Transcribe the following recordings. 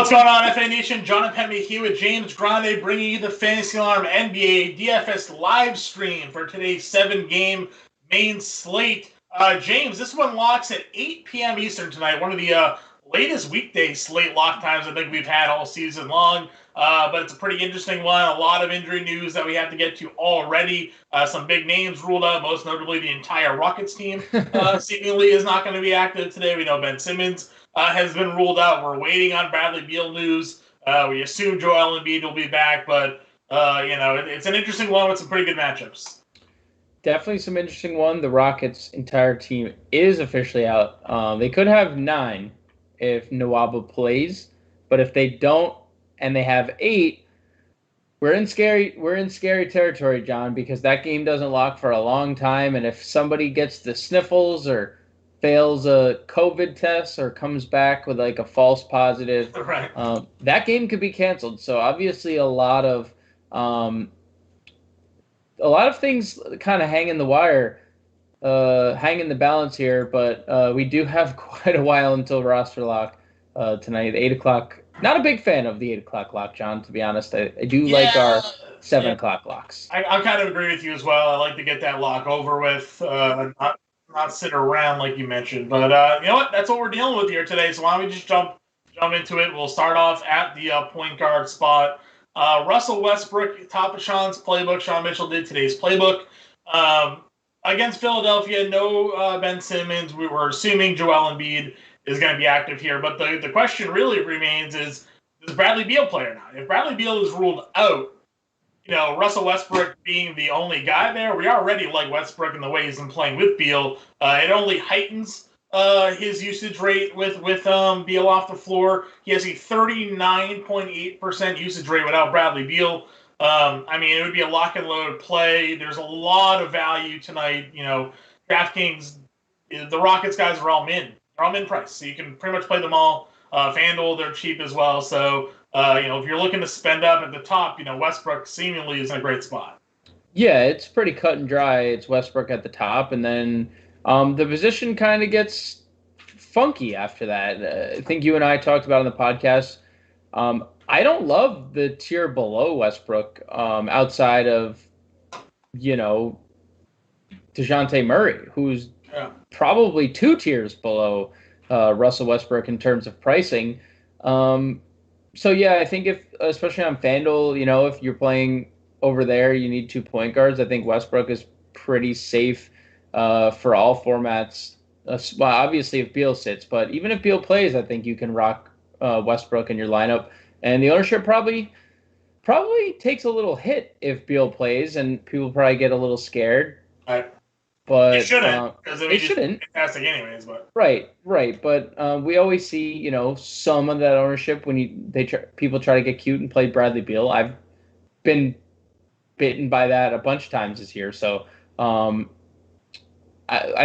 What's going on, FA Nation? Jon Impemba here with James Grande, bringing you the Fantasy Alarm NBA DFS live stream for today's 7-game main slate. James, this one locks at 8 p.m. Eastern tonight, one of the latest weekday slate lock times I think we've had all season long. But it's a pretty interesting one. A lot of injury news that we have to get to already. Some big names ruled out, most notably the entire Rockets team seemingly is not going to be active today. We know Ben Simmons has been ruled out. We're waiting on Bradley Beal news. We assume Joel Embiid will be back, but it's an interesting one with some pretty good matchups. Definitely some interesting one. The Rockets' entire team is officially out. They could have 9 if Nwaba plays, but if they don't and they have 8, we're in scary territory, John, because that game doesn't lock for a long time, and if somebody gets the sniffles or fails a COVID test or comes back with like a false positive, right. That game could be canceled. So obviously a lot of things kind of hang in the wire, hang in the balance here, but we do have quite a while until roster lock tonight, 8 o'clock. Not a big fan of the 8 o'clock lock, John, to be honest. I do like our 7 o'clock locks. I kind of agree with you as well. I like to get that lock over with, not sit around like you mentioned. But you know what? That's what we're dealing with here today. So why don't we just jump into it? We'll start off at the point guard spot. Russell Westbrook, top of Sean's playbook. Sean Mitchell did today's playbook. Against Philadelphia, no Ben Simmons. We were assuming Joel Embiid is going to be active here. But the question really remains is, does Bradley Beal play or not? If Bradley Beal is ruled out, Russell Westbrook being the only guy there, we already like Westbrook in the way he's been playing with Beal. It only heightens his usage rate with Beal off the floor. He has a 39.8% usage rate without Bradley Beal. It would be a lock and load play. There's a lot of value tonight. Draftkings, the Rockets guys are all min. They're all min price, so you can pretty much play them all. FanDuel, they're cheap as well. So, if you're looking to spend up at the top, Westbrook seemingly is in a great spot. Yeah, it's pretty cut and dry. It's Westbrook at the top, and then the position kind of gets funky after that. I think you and I talked about on the podcast. I don't love the tier below Westbrook outside of, DeJounte Murray, who's probably 2 tiers below Russell Westbrook in terms of pricing. So, yeah, I think especially on FanDuel, if you're playing over there, you need 2 point guards. I think Westbrook is pretty safe for all formats. Well, obviously if Beal sits, but even if Beal plays, I think you can rock Westbrook in your lineup. And the ownership probably takes a little hit if Beal plays, and people probably get a little scared. But it shouldn't, because it shouldn't. Fantastic anyways, but right. But we always see, some of that ownership when people try to get cute and play Bradley Beal. I've been bitten by that a bunch of times this year. So I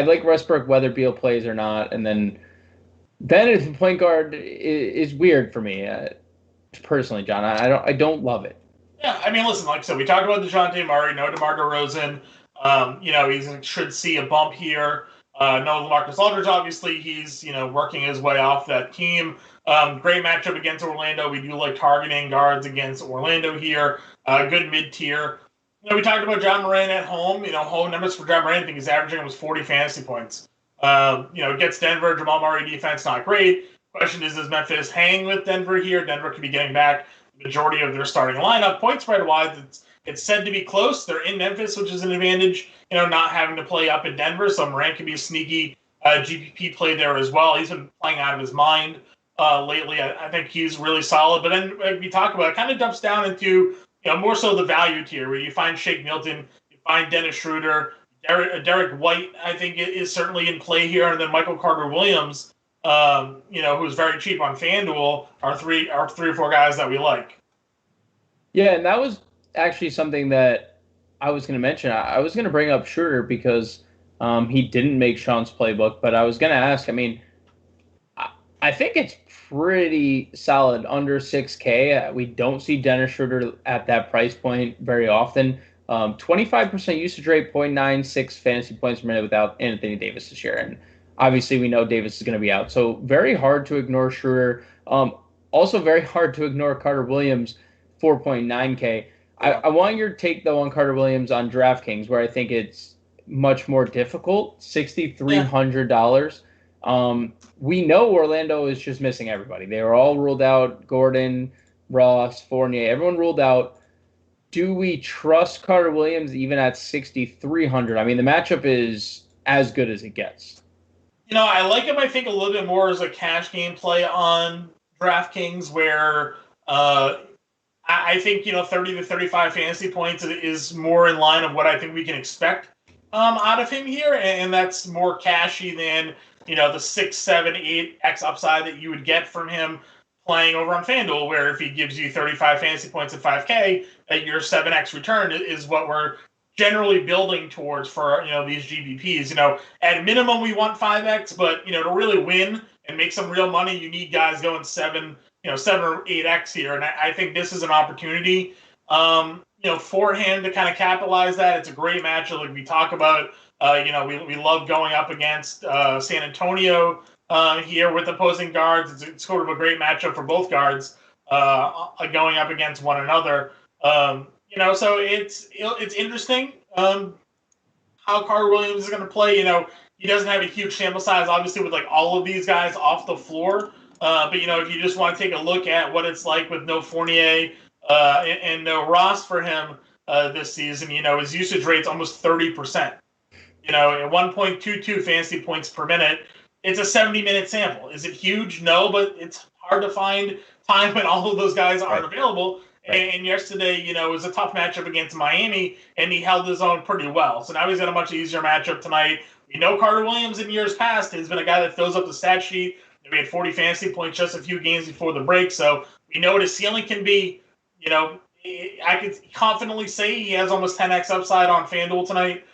like Westbrook whether Beal plays or not, and then if the point guard is weird for me personally, John. I don't love it. Yeah, listen, like I said, we talked about DeJounte Murray, no DeMar DeRozan. He should see a bump here. No LaMarcus Aldridge, obviously. He's, working his way off that team. Great matchup against Orlando. We do like targeting guards against Orlando here. Good mid-tier. We talked about John Moran at home. Home numbers for John Moran, I think he's averaging almost 40 fantasy points. Against Denver, Jamal Murray defense, not great. Question is, does Memphis hang with Denver here? Denver could be getting back the majority of their starting lineup. Point spread-wise, it's said to be close. They're in Memphis, which is an advantage, not having to play up in Denver. So Moran could be a sneaky GPP play there as well. He's been playing out of his mind lately. I think he's really solid. But then like we talk about, it kind of dumps down into more so the value tier, where you find Shake Milton, you find Dennis Schroeder, Derek White, I think is certainly in play here, and then Michael Carter-Williams, who's very cheap on FanDuel, are three or four guys that we like. Yeah, and that was actually something that I was going to mention. I was going to bring up Schroeder because he didn't make Sean's playbook, but I was going to ask, I think it's pretty solid under 6K. We don't see Dennis Schroeder at that price point very often. 25% usage rate, 0.96 fantasy points per minute without Anthony Davis this year. And obviously we know Davis is going to be out. So very hard to ignore Schroeder. also very hard to ignore Carter Williams, 4.9K. Yeah. I want your take, though, on Carter Williams on DraftKings, where I think it's much more difficult, $6,300. We know Orlando is just missing everybody. They were all ruled out, Gordon, Ross, Fournier, everyone ruled out. Do we trust Carter Williams even at 6,300? I mean, the matchup is as good as it gets. I like him, I think, a little bit more as a cash game play on DraftKings, where I think, 30 to 35 fantasy points is more in line of what I think we can expect out of him here, and that's more cashy than, the 6, 7, 8x upside that you would get from him playing over on FanDuel, where if he gives you 35 fantasy points at 5K, that your 7x return is what we're generally building towards for, these GPPs. At minimum, we want 5x, but, to really win and make some real money, you need guys going 7 or 8x here. And I think this is an opportunity, for him to kind of capitalize that. It's a great matchup. Like we talk about, we love going up against San Antonio here with opposing guards. It's sort of a great matchup for both guards going up against one another. So it's interesting how Carter Williams is going to play. He doesn't have a huge sample size, obviously, with like all of these guys off the floor. But if you just want to take a look at what it's like with no Fournier and no Ross for him this season, his usage rate's almost 30%. At 1.22 fantasy points per minute. It's a 70-minute sample. Is it huge? No, but it's hard to find time when all of those guys aren't available. Right. And yesterday, it was a tough matchup against Miami, and he held his own pretty well. So now he's got a much easier matchup tonight. We know Carter Williams in years past has been a guy that fills up the stat sheet. We had 40 fantasy points just a few games before the break, so we know what his ceiling can be. I could confidently say he has almost 10x upside on FanDuel tonight.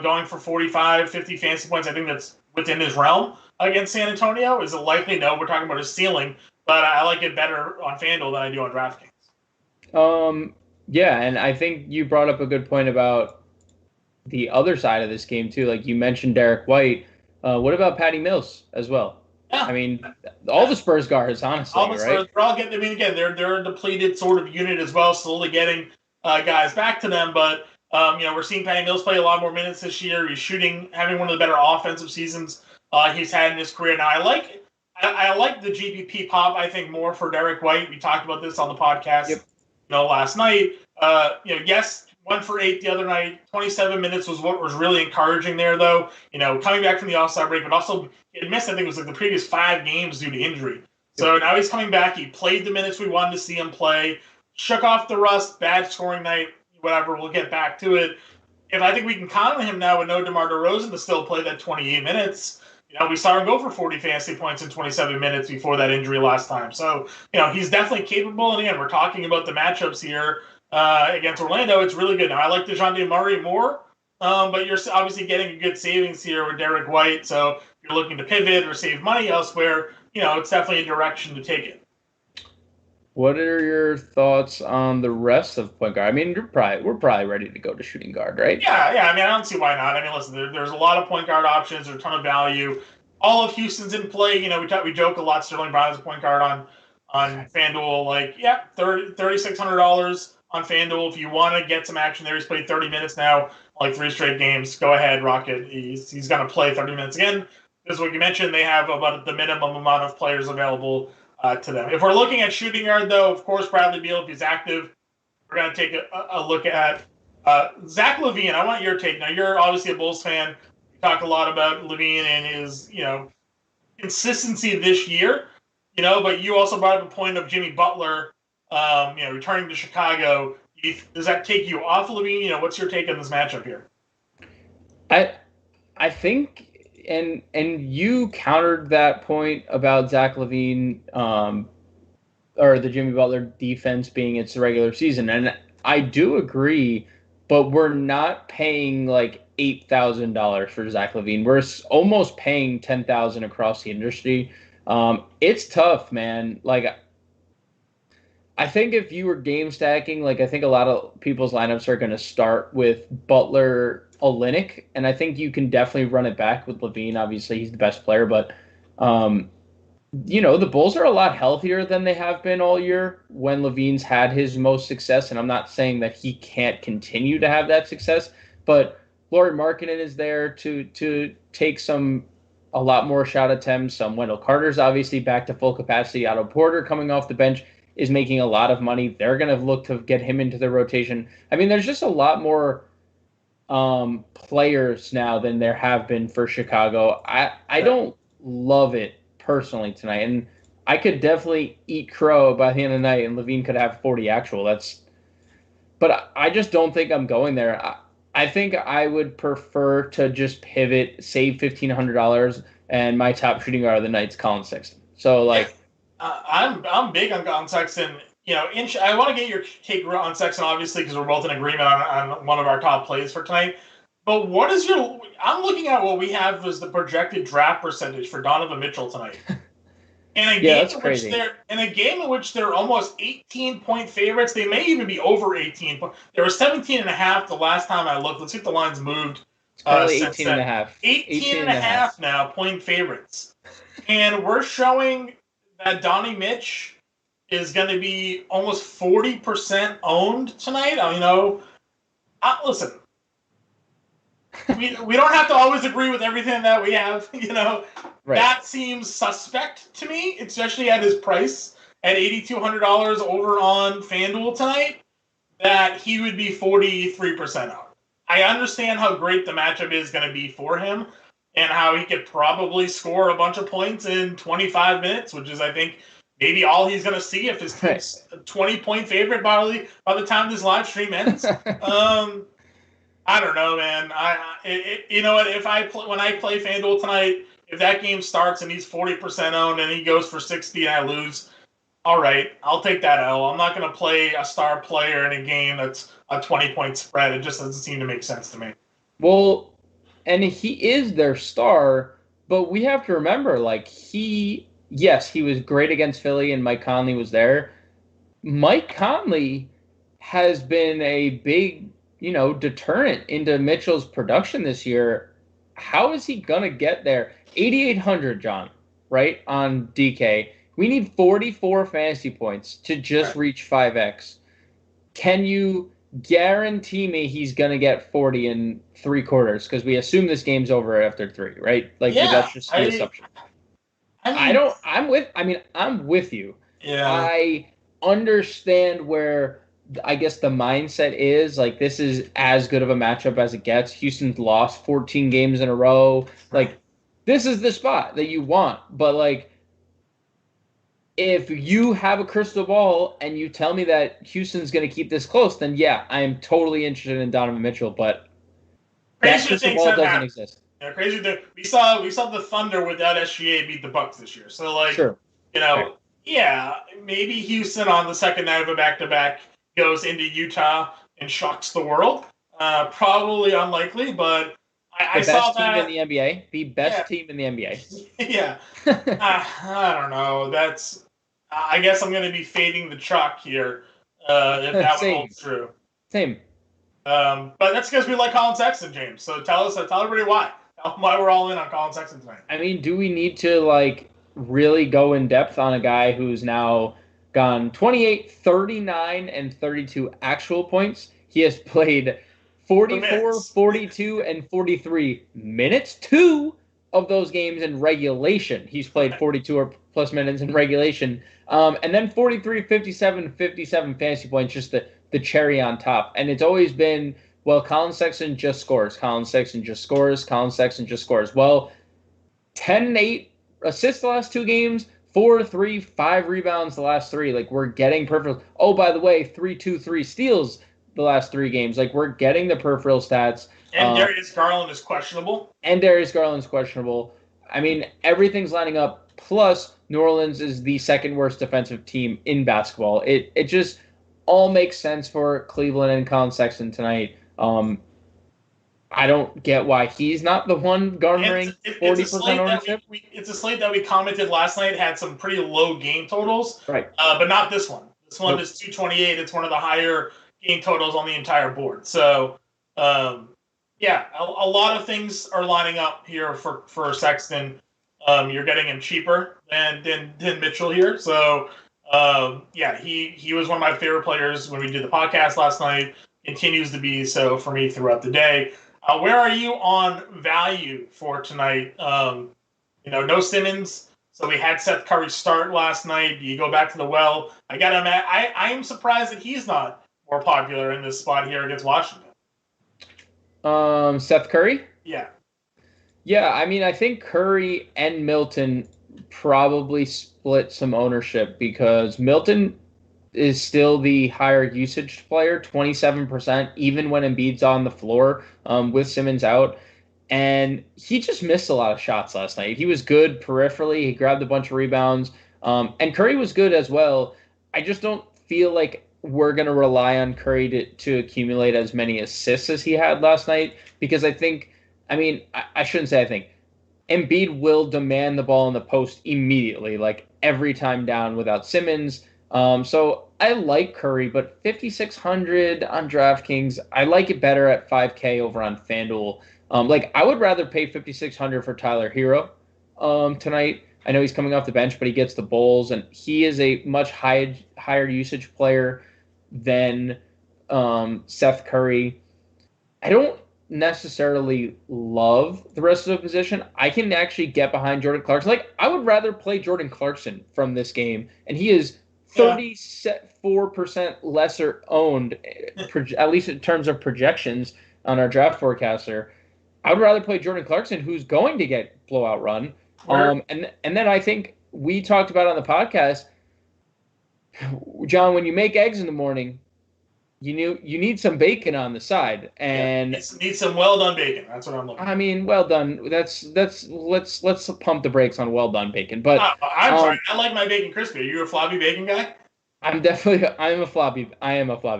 Going for 45, 50 fantasy points, I think that's within his realm against San Antonio. Is it likely? No, we're talking about his ceiling, but I like it better on FanDuel than I do on DraftKings. Yeah, and I think you brought up a good point about the other side of this game too. Like you mentioned Derek White. What about Patty Mills as well? Yeah. I mean, all the Spurs guards, honestly, all the Spurs, right? They're all getting. I mean, again, they're a depleted sort of unit as well, slowly getting guys back to them. But we're seeing Patty Mills play a lot more minutes this year. He's having one of the better offensive seasons he's had in his career. Now, I like the GPP pop. I think more for Derek White. We talked about this on the podcast. Yep. Last night. Yes, 1 for 8 the other night. 27 minutes was what was really encouraging there, though. Coming back from the All-Star break, but also he missed, I think it was like the previous 5 games due to injury. So now he's coming back. He played the minutes we wanted to see him play. Shook off the rust. Bad scoring night. Whatever. We'll get back to it. If I think we can count on him now with no DeMar DeRozan to still play that 28 minutes. We saw him go for 40 fantasy points in 27 minutes before that injury last time. So, he's definitely capable. And again, we're talking about the matchups here against Orlando. It's really good. Now, I like DeJounte Murray more, but you're obviously getting a good savings here with Derek White. So, if you're looking to pivot or save money elsewhere, it's definitely a direction to take it. What are your thoughts on the rest of point guard? I mean, we're probably ready to go to shooting guard, right? Yeah. I mean, I don't see why not. I mean, listen, there's a lot of point guard options. There's a ton of value. All of Houston's in play. We joke a lot. Sterling Brown is a point guard on FanDuel. Like, yeah, $3,600 on FanDuel. If you want to get some action there, he's played 30 minutes now, like 3 straight games. Go ahead, rock it. He's going to play 30 minutes again. This is what you mentioned. They have about the minimum amount of players available to them. If we're looking at shooting guard, though, of course, Bradley Beal, if he's active, we're going to take a look at Zach Levine. I want your take. Now, you're obviously a Bulls fan. We talk a lot about Levine and his, consistency this year, but you also brought up a point of Jimmy Butler, returning to Chicago. Does that take you off Levine? What's your take on this matchup here? I think and you countered that point about Zach Levine or the Jimmy Butler defense being its regular season, and I do agree, but we're not paying like $8,000 for Zach Levine. We're almost paying $10,000 across the industry. It's tough, man. Like, I think if you were game stacking, like I think a lot of people's lineups are going to start with Butler, Olynyk, and I think you can definitely run it back with Levine. Obviously, he's the best player, but the Bulls are a lot healthier than they have been all year when Levine's had his most success. And I'm not saying that he can't continue to have that success, but Lauri Markkanen is there to take a lot more shot attempts. Wendell Carter's obviously back to full capacity. Otto Porter coming off the bench is making a lot of money. They're going to look to get him into the rotation. I mean, there's just a lot more players now than there have been for Chicago. I don't love it personally tonight, and I could definitely eat crow by the end of the night, and Levine could have 40 actual. But I just don't think I'm going there. I think I would prefer to just pivot, save $1,500, and my top shooting guard of the night's Colin Sexton. So I'm big on Colin Sexton. I want to get your take on Sexton, obviously, because we're both in agreement on one of our top plays for tonight. But what is I'm looking at what we have as the projected draft percentage for Donovan Mitchell tonight. In a game in which they're almost 18-point favorites, they may even be over 18. They were 17.5 the last time I looked. Let's see if the line's moved. It's probably 18.5. 18.5 now, point favorites. And we're showing that Donnie Mitch is going to be almost 40% owned tonight. Listen, we don't have to always agree with everything that we have, Right. That seems suspect to me, especially at his price at $8,200 over on FanDuel tonight, that he would be 43% owned. I understand how great the matchup is going to be for him and how he could probably score a bunch of points in 25 minutes, which is, I think, maybe all he's going to see if his team's a 20-point favorite by the time this live stream ends. I don't know, man. You know what? When I play FanDuel tonight, if that game starts and he's 40% owned and he goes for 60 and I lose, all right, I'll take that L. I'm not going to play a star player in a game that's a 20-point spread. It just doesn't seem to make sense to me. Well, and he is their star, but we have to remember, he was great against Philly and Mike Conley was there. Mike Conley has been a big, deterrent into Mitchell's production this year. How is he going to get there? 8,800, John, right, on DK. We need 44 fantasy points to just reach 5X. Can you guarantee me he's going to get 40 in 3 quarters? Because we assume this game's over after 3, right? That's just the assumption. I'm with you. Yeah. I understand where I guess the mindset is this is as good of a matchup as it gets. Houston's lost 14 games in a row. This is the spot that you want. But if you have a crystal ball and you tell me that Houston's going to keep this close, then yeah, I am totally interested in Donovan Mitchell. But that crystal ball doesn't exist. Yeah, crazy thing. We saw the Thunder without SGA beat the Bucks this year. So sure. Yeah, maybe Houston on the second night of a back-to-back goes into Utah and shocks the world. Probably unlikely, but I saw that. The best team in the NBA. The best team in the NBA. Yeah. I don't know. I guess I'm going to be fading the chalk here if that one holds true. Same. But that's because we like Colin Sexton, James. So tell everybody why. Tell them why we're all in on Colin Sexton tonight. I mean, do we need to really go in depth on a guy who's now gone 28, 39, and 32 actual points? He has played 44, 42, and 43 minutes. 2 of those games in regulation. He's played 42 or plus minutes in regulation. And then 43, 57, 57 fantasy points, just the cherry on top. And it's always been, Colin Sexton just scores. Colin Sexton just scores. Colin Sexton just scores. 10 and 8 assists the last 2 games, 4, 3, 5 rebounds the last 3. We're getting peripheral. Oh, by the way, 3, 2, 3 steals the last 3 games. We're getting the peripheral stats. And Darius Garland is questionable. I mean, everything's lining up. Plus, New Orleans is the second worst defensive team in basketball. It just all makes sense for Cleveland and Colin Sexton tonight. I don't get why he's not the one garnering 40% ownership. It's a slate that we commented last night had some pretty low game totals. Right. But not this one. This one is 228. It's one of the higher game totals on the entire board. So, a lot of things are lining up here for Sexton. You're getting him cheaper than Mitchell here. So, yeah, he was one of my favorite players when we did the podcast last night. Continues to be so for me throughout the day. Where are you on value for tonight? No Simmons. So we had Seth Curry start last night. You go back to the well. I am surprised that he's not more popular in this spot here against Washington. Seth Curry? Yeah. Yeah, I mean, I think Curry and Milton probably split some ownership because Milton is still the higher usage player, 27%, even when Embiid's on the floor with Simmons out. And he just missed a lot of shots last night. He was good peripherally. He grabbed a bunch of rebounds. And Curry was good as well. I just don't feel like we're going to rely on Curry to accumulate as many assists as he had last night because I shouldn't say I think. Embiid will demand the ball in the post immediately, like every time down without Simmons. So I like Curry, but 5,600 on DraftKings, I like it better at 5K over on FanDuel. I would rather pay 5,600 for Tyler Hero tonight. I know he's coming off the bench, but he gets the Bulls, and he is a much higher usage player than Seth Curry. I don't necessarily love the rest of the position. I can actually get behind Jordan Clarkson. I would rather play Jordan Clarkson from this game, and he is 34% lesser owned, at least in terms of projections on our draft forecaster. I would rather play Jordan Clarkson, who's going to get blowout run. And then I think we talked about on the podcast, John, when you make eggs in the morning, you need some bacon on the side, and need some well done bacon. That's what I'm looking for. I mean, well done. Let's pump the brakes on well done bacon. But I'm sorry, I like my bacon crispy. Are you a floppy bacon guy? I am a floppy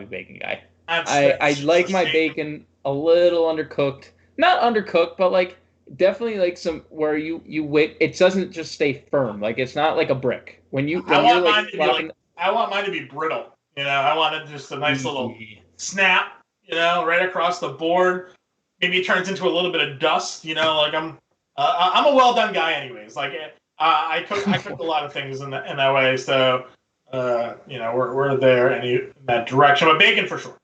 bacon guy. I like my bacon a little undercooked. Not undercooked, but definitely some where you wait. It doesn't just stay firm. It's not like a brick. I want mine to be brittle. I wanted just a nice little snap. Right across the board. Maybe it turns into a little bit of dust. I'm a well done guy, anyways. I cook a lot of things in that way. So we're there in that direction. But bacon for sure.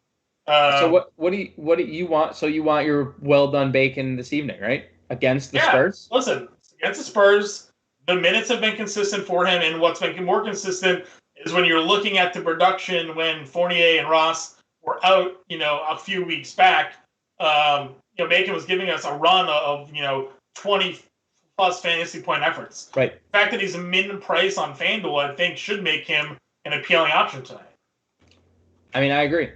So what do you want? So you want your well done bacon this evening, right? Against the Spurs? Listen, against the Spurs, the minutes have been consistent for him, and what's been more consistent is when you're looking at the production when Fournier and Ross were out, a few weeks back. Bacon was giving us a run of 20 plus fantasy point efforts. Right. The fact that he's a min price on FanDuel, I think, should make him an appealing option tonight. I mean, I agree.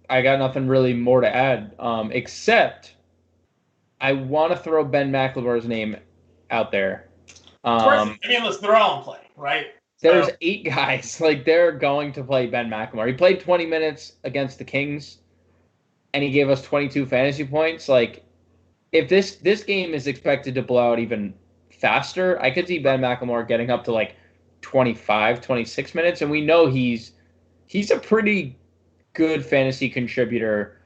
I got nothing really more to add, except I want to throw Ben McLemore's name out there. Listen, they're all in play, right? There's 8 guys. They're going to play Ben McLemore. He played 20 minutes against the Kings, and he gave us 22 fantasy points. If this game is expected to blow out even faster, I could see Ben McLemore getting up to 25, 26 minutes, and we know he's a pretty good fantasy contributor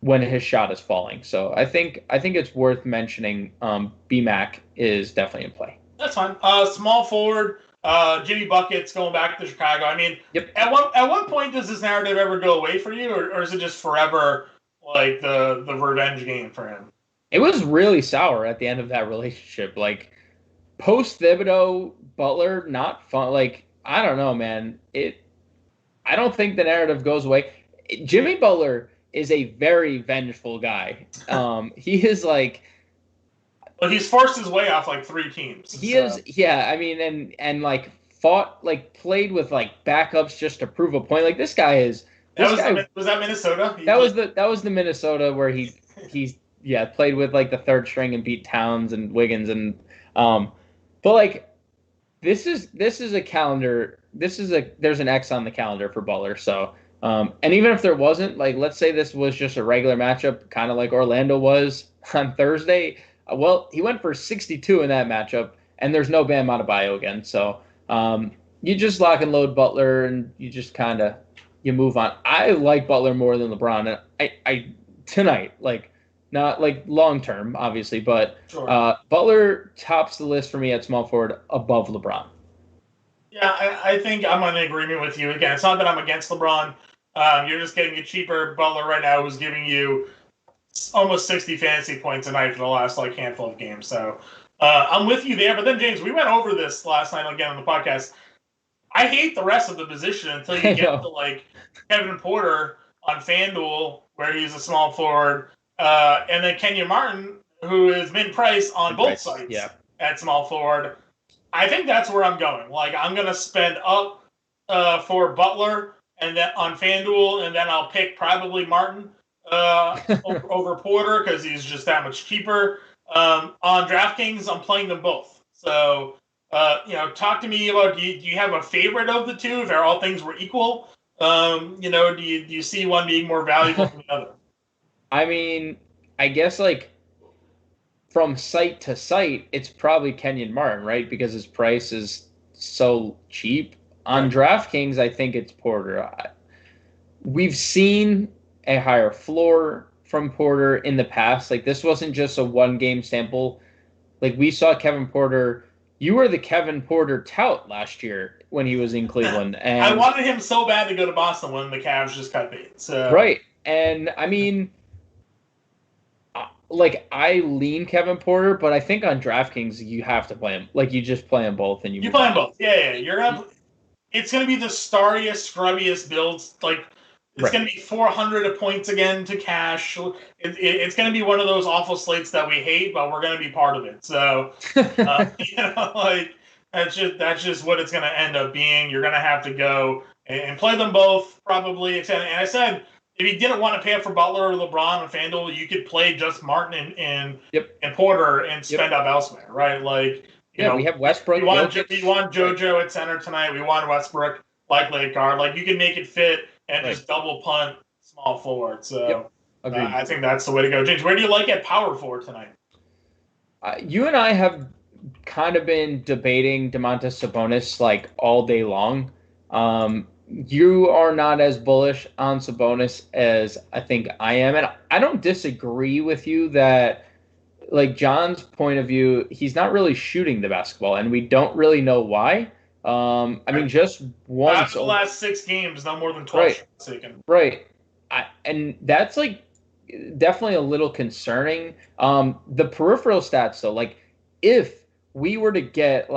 when his shot is falling. So I think it's worth mentioning. BMAC is definitely in play. That's fine. Small forward, Jimmy Buckets going back to Chicago. I mean, yep. At what point does this narrative ever go away for you, or is it just forever the revenge game for him? It was really sour at the end of that relationship. Post Thibodeau, Butler, not fun. I don't know, man. I don't think the narrative goes away. Jimmy Butler is a very vengeful guy. He is But he's forced his way off 3 teams. He is, yeah. I mean, and fought, played with backups just to prove a point. This guy is. Was that Minnesota? That was the Minnesota where he played with the third string and beat Towns and Wiggins and but this is a calendar. There's an X on the calendar for Butler. So and even if there wasn't, let's say this was just a regular matchup, kind of like Orlando was on Thursday. Well, he went for 62 in that matchup, and there's no Bam Adebayo again. So you just lock and load Butler, and you just you move on. I like Butler more than LeBron, and I tonight, not like long term, obviously, but Sure. Butler tops the list for me at small forward above LeBron. Yeah, I think I'm in agreement with you. Again, it's not that I'm against LeBron. You're just getting a cheaper Butler right now who's giving you almost 60 fantasy points a night for the last handful of games. So I'm with you there. But then, James, we went over this last night again on the podcast. I hate the rest of the position until you get to Kevin Porter on FanDuel, where he's a small forward, and then Kenyon Martin, who is mid-price on both sites at small forward. I think that's where I'm going. I'm going to spend up for Butler and then on FanDuel, and then I'll pick probably Martin over Porter because he's just that much cheaper. On DraftKings, I'm playing them both. So, talk to me about, do you have a favorite of the two if all things were equal? Do you see one being more valuable than the other? I mean, I guess from site to site, it's probably Kenyon Martin, right? Because his price is so cheap. On DraftKings, I think it's Porter. We've seen a higher floor from Porter in the past. This wasn't just a one-game sample. We saw Kevin Porter. You were the Kevin Porter tout last year when he was in Cleveland. And I wanted him so bad to go to Boston when the Cavs just cut bait. So. Right. And, I mean, I lean Kevin Porter, but I think on DraftKings you have to play him. You just play them both, and you play them both. Yeah. It's gonna be the starriest, scrubbiest builds. It's gonna be 400 points again to cash. It's gonna be one of those awful slates that we hate, but we're gonna be part of it. So, that's just what it's gonna end up being. You're gonna have to go and play them both probably. And I said, if you didn't want to pay up for Butler or LeBron on FanDuel, you could play just Martin and Porter and spend up elsewhere, right? We have Westbrook. We want JoJo at center tonight. We want Westbrook likely at guard. You can make it fit and just double punt small forward. So I think that's the way to go. James, where do you like at power forward tonight? You and I have kind of been debating Domantas Sabonis all day long. You are not as bullish on Sabonis as I think I am. And I don't disagree with you that, John's point of view, he's not really shooting the basketball, and we don't really know why. I mean, just once. After the last 6 games, not more than 12 shots taken. Right. And that's, definitely a little concerning. The peripheral stats, though, if we were to get,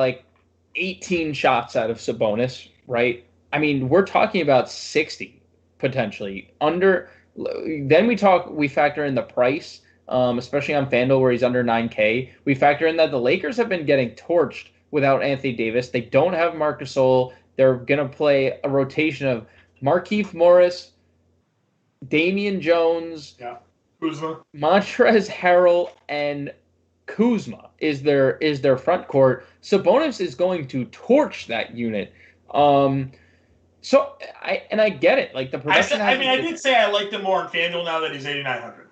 18 shots out of Sabonis, right? I mean, we're talking about 60 potentially. Then we factor in the price, especially on FanDuel where he's under 9K. We factor in that the Lakers have been getting torched without Anthony Davis. They don't have Marc Gasol. They're going to play a rotation of Markieff Morris, Damian Jones, Kuzma, Montrezl Harrell, and Kuzma is their front court. Sabonis is going to torch that unit. So I get it. The production. I did say I liked him more in FanDuel now that he's 8,900.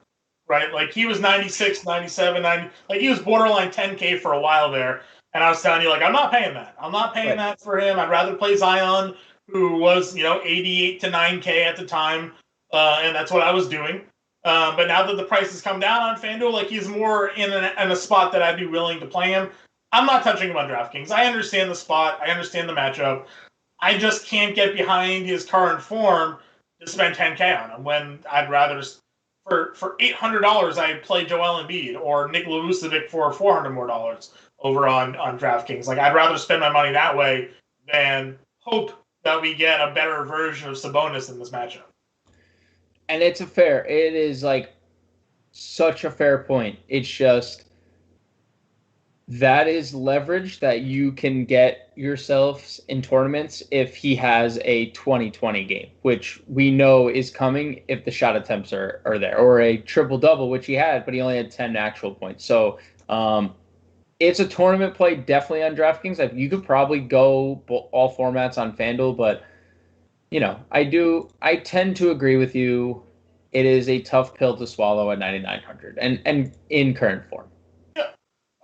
Right? He was 96, 97, 90. He was borderline 10K for a while there. And I was telling you, I'm not paying that. I'm not paying that for him. I'd rather play Zion, who was, 88 to 9K at the time. And that's what I was doing. But now that the price has come down on FanDuel, he's more in a spot that I'd be willing to play him. I'm not touching him on DraftKings. I understand the spot. I understand the matchup. I just can't get behind his current form to spend 10K on him when I'd rather, for $800, I'd play Joel Embiid or Nikola Vucevic for $400 more over on DraftKings. I'd rather spend my money that way than hope that we get a better version of Sabonis in this matchup. And it is such a fair point. It's just, that is leverage that you can get yourselves in tournaments if he has a 20-20 game, which we know is coming if the shot attempts are there, or a triple-double, which he had, but he only had 10 actual points. So it's a tournament play definitely on DraftKings. You could probably go all formats on FanDuel, but, I tend to agree with you. It is a tough pill to swallow at 9,900 and in current form.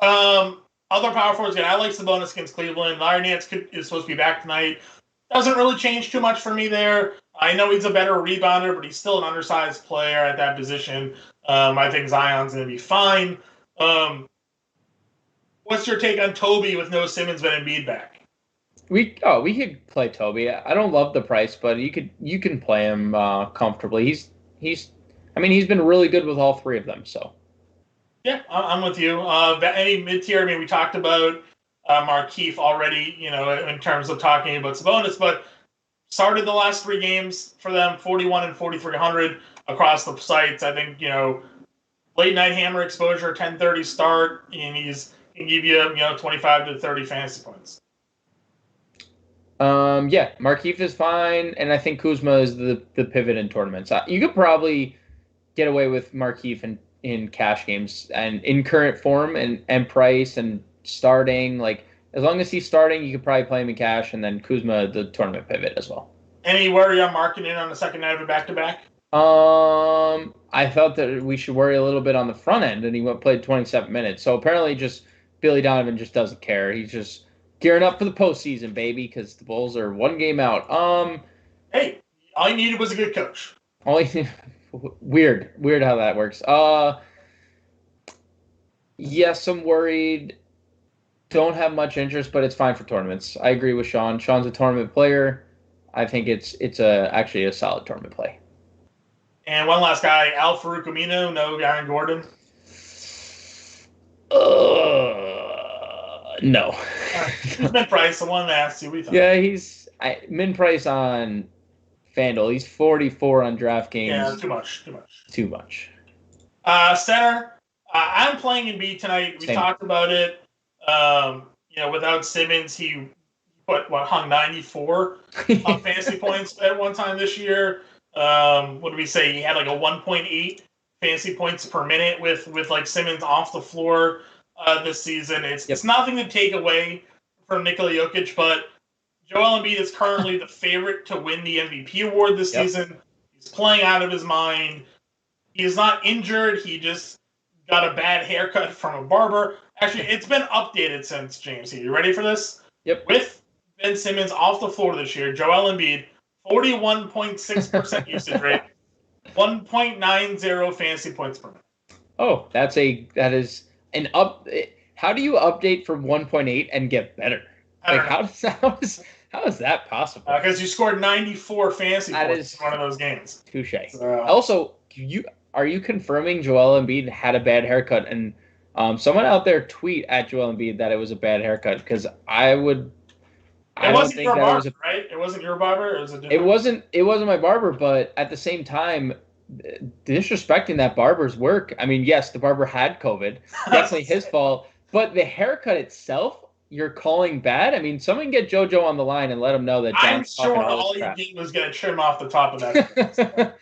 Other power forwards again. I like Sabonis against Cleveland. Larry Nance is supposed to be back tonight. doesn't really change too much for me there. I know he's a better rebounder, but he's still an undersized player at that position. I think Zion's going to be fine. What's your take on Toby with no Simmons but Embiid back? We could play Toby. I don't love the price, but you can play him comfortably. He's been really good with all three of them. So yeah, I'm with you. Any mid tier? I mean, we talked about Markieff already. In terms of talking about Sabonis, but started the last 3 games for them, 41 and 4,300 across the sites. I think late night hammer exposure, 10:30 start, and he can give you 25 to 30 fantasy points. Yeah, Markieff is fine, and I think Kuzma is the pivot in tournaments. You could probably get away with Markieff in cash games and in current form and price and starting. Like, as long as he's starting, you could probably play him in cash, and then Kuzma the tournament pivot as well. Any worry on marking in on the second night of a back-to-back? I felt that we should worry a little bit on the front end, and he played 27 minutes. So apparently, just Billy Donovan just doesn't care. He's just gearing up for the postseason, baby, because the Bulls are 1 game out. Hey, all you needed was a good coach. Weird how that works. Yes, I'm worried. Don't have much interest, but it's fine for tournaments. I agree with Sean. Sean's a tournament player. I think it's actually a solid tournament play. And one last guy, Al Farouk Aminu, no Aaron Gordon. No. He's min price. The one that asked you. Yeah, he's min price on FanDuel. He's 44 on DraftKings. Yeah, too much. Center. I'm playing Embiid tonight. We talked about it. Without Simmons, he hung 94 on fantasy points at one time this year. What did we say? He had like a 1.8 fantasy points per minute with like Simmons off the floor this season. It's nothing to take away from Nikola Jokic, but Joel Embiid is currently the favorite to win the MVP award this season. He's playing out of his mind. He is not injured. He just got a bad haircut from a barber. Actually, it's been updated since, James. Are you ready for this? Yep. With Ben Simmons off the floor this year, Joel Embiid, 41.6% usage rate, 1.90 fantasy points per minute. Oh, that is an up. How do you update from 1.8 and get better? Like, how is that possible? Because you scored 94 fantasy points in one of those games. Touche. Also, are you confirming Joel Embiid had a bad haircut? And someone out there tweet at Joel Embiid that it was a bad haircut, because I would. It wasn't your barber, right? It wasn't your barber. It was a different. It wasn't my barber, but at the same time, disrespecting that barber's work. I mean, yes, the barber had COVID. Definitely his fault. But the haircut itself, you're calling bad? I mean, someone get JoJo on the line and let him know that John's I'm sure all you did was get a trim off the top of that.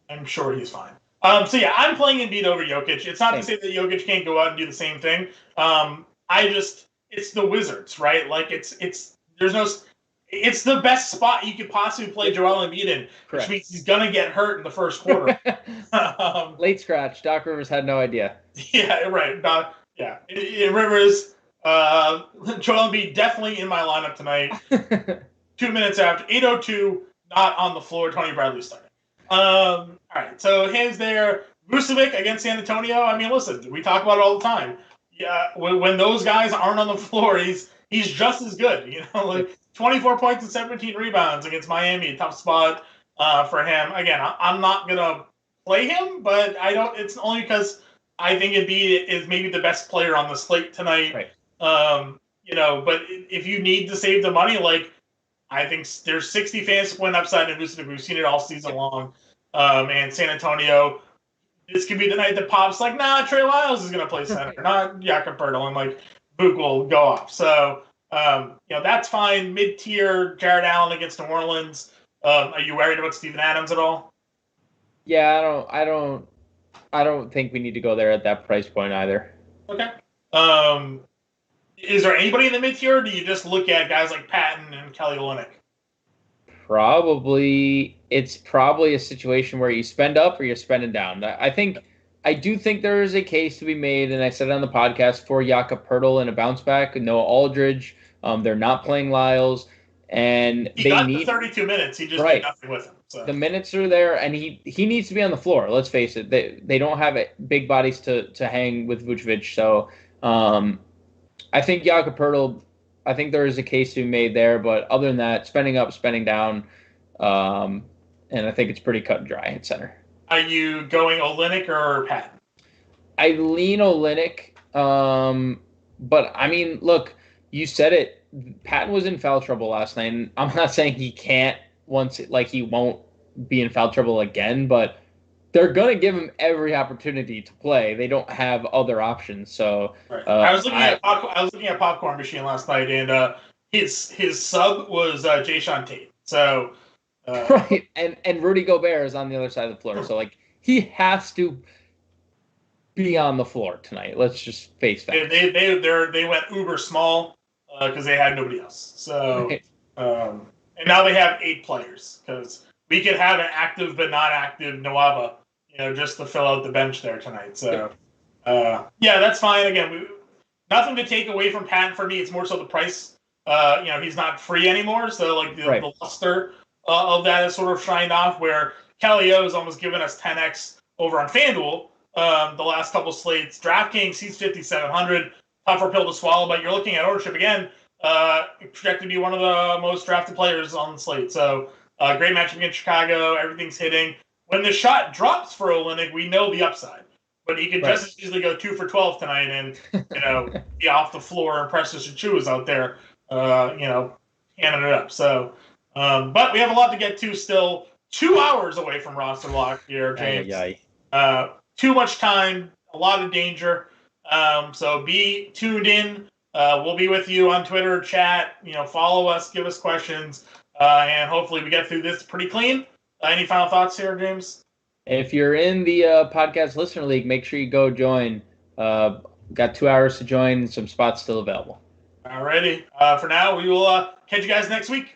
I'm sure he's fine. I'm playing Embiid over Jokic. It's not to say that Jokic can't go out and do the same thing. It's the Wizards, right? Like it's the best spot you could possibly play Joel Embiid in, which means he's gonna get hurt in the first quarter. Late scratch. Doc Rivers had no idea. Yeah, right. Rivers. Joel Embiid definitely in my lineup tonight. 2 minutes after 8:02, not on the floor. Tony Bradley starting. All right, so hands there. Vucevic against San Antonio. I mean, listen, we talk about it all the time. Yeah, when those guys aren't on the floor, he's just as good. 24 points and 17 rebounds against Miami, tough spot for him. Again, I'm not gonna play him, but I don't. It's only because I think Embiid is maybe the best player on the slate tonight. Right. But if you need to save the money, like I think there's 60 fantasy point upside in Vucevic. We've seen it all season long. And San Antonio, this could be the night that pops like, nah, Trey Lyles is going to play center, not Jakob Poeltl, and like Book will go off. So, that's fine. Mid-tier, Jared Allen against New Orleans. Are you worried about Steven Adams at all? Yeah, I don't think we need to go there at that price point either. Okay. Is there anybody in the mid-tier, or do you just look at guys like Patton and Kelly Olynyk? It's probably a situation where you spend up or you're spending down. I do think there is a case to be made, and I said it on the podcast, for Jakob Poeltl and a bounce back. Noah Aldridge, they're not playing Lyles. And he they got need the 32 minutes. He just right. did nothing with him. So. The minutes are there, and he needs to be on the floor. Let's face it. They don't have big bodies to hang with Vucevic. So I think Jakob Poeltl, I think there is a case to be made there. But other than that, spending up, spending down, and I think it's pretty cut and dry at center. Are you going Olynyk or Pat? I lean Olynyk. But, I mean, look, you said it. Patton was in foul trouble last night. And I'm not saying he can't he won't be in foul trouble again, but they're going to give him every opportunity to play. They don't have other options. So right. I was looking at Popcorn Machine last night, and his sub was Jayshawn Tate. So right, and Rudy Gobert is on the other side of the floor. So he has to be on the floor tonight. Let's just face facts. They went uber small because they had nobody else. So and now they have 8 players because we could have an active but not active Nwaba, just to fill out the bench there tonight. So yeah, that's fine. Again, nothing to take away from Patton for me. It's more so the price. He's not free anymore, so the luster of that has sort of shined off. Where Kelly O has almost given us 10x over on FanDuel. The last couple slates. DraftKings, he's 5,700. Tougher pill to swallow, but you're looking at ownership again. Projected to be one of the most drafted players on the slate. So great matchup against Chicago. Everything's hitting. When the shot drops for Olynyk, we know the upside. But he could just as easily go 2 for 12 tonight and be off the floor. And Precious Achiuwa is out there, handing it up. So, but we have a lot to get to still. 2 hours away from roster lock here, James. Too much time, a lot of danger. So be tuned in. We'll be with you on Twitter, chat, follow us, give us questions, and hopefully we get through this pretty clean. Any final thoughts here, James? If you're in the Podcast Listener League, make sure you go join. Got 2 hours to join, some spots still available. Alrighty. For now, we will catch you guys next week.